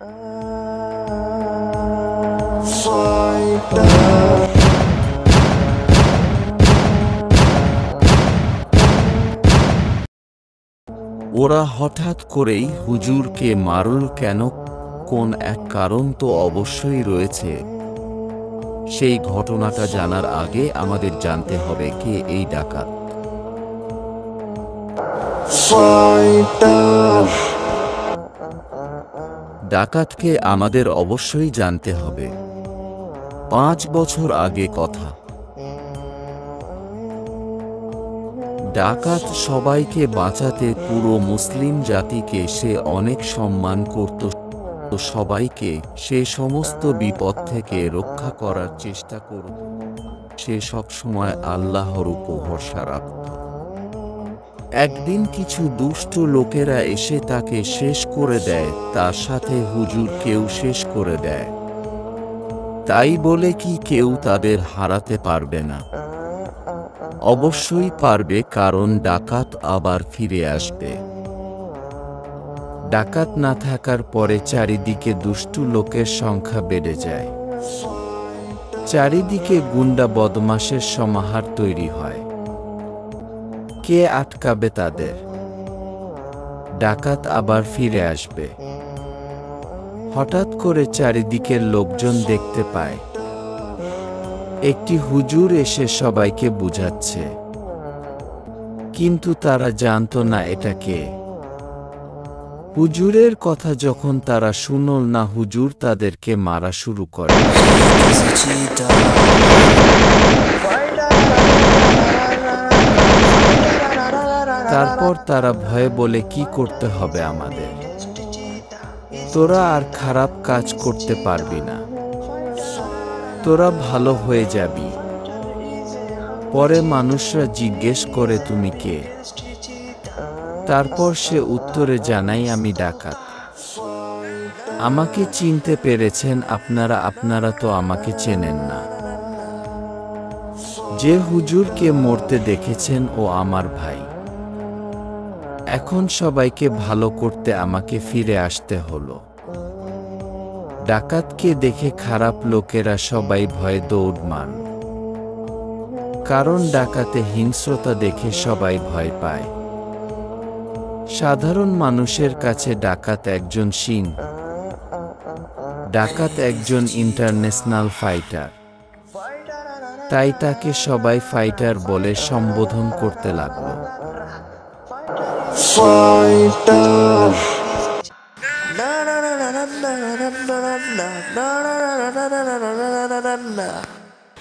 ওরা হঠাৎ করেই হুজুরকে মারল কেন? কোন এক কারণ তো অবশ্যই রয়েছে। সেই ঘটনাটা জানার আগে আমাদের জানতে হবে কে এই ডাকাত। ডাকাতকে আমাদের অবশ্যই জানতে হবে। 5 বছর আগে কথা। ডাকাত সবাইকে বাঁচাতে পুরো মুসলিম জাতিকে সে অনেক সম্মান করত। সবাইকে সে সমস্ত বিপদ থেকে রক্ষা করার চেষ্টা করত। সে সবসময় আল্লাহর উপর ভরসা রাখত। একদিন কিছু দুষ্ট লোকেরা এসে তাকে শেষ করে দেয়, তার সাথে হুজুরকেও শেষ করে দেয়। তাই বলে কি কেউ তাদের হারাতে পারবে না? অবশ্যই পারবে, কারণ ডাকাত আবার ফিরে আসবে। ডাকাত না থাকার পরে চারিদিকে দুষ্টু লোকের সংখ্যা বেড়ে যায়। চারিদিকে গুন্ডা বদমাশের সমাহার তৈরি হয়। কে আটকাবে তাদের? ডাকাত আবার ফিরে আসবে। হঠাৎ করে চারিদিকের লোকজন দেখতে পায় একটি হুজুর এসে সবাইকে বুঝাচ্ছে, কিন্তু তারা জানত না এটা কে। হুজুরের কথা যখন তারা শুনল না, হুজুর তাদেরকে মারা শুরু করে। তারপর তারা ভয়ে বলে, কি করতে হবে আমাদের? তোরা আর খারাপ কাজ করতে পারবি না, তোরা ভালো হয়ে যাবি। পরে মানুষরা জিজ্ঞেস করে, তুমি কে? তারপর সে উত্তরে জানাই, আমি ডাকাত। আমাকে চিনতে পেরেছেন আপনারা? আপনারা তো আমাকে চেনেন না। যে হুজুরকে মরতে দেখেছেন ও আমার ভাই। এখন সবাইকে ভালো করতে আমাকে ফিরে আসতে হলো। ডাকাতকে দেখে খারাপ লোকেরা সবাই ভয়ে দৌড় মারল। কারণ ডাকাতে হিংস্রতা দেখে সবাই ভয় পায়। সাধারণ মানুষের কাছে ডাকাত একজন সিংহ। ডাকাত একজন ইন্টারন্যাশনাল ফাইটার। তাই তাকে সবাই ফাইটার বলে সম্বোধন করতে লাগলো।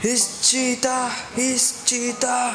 He's cheetah, he's cheetah.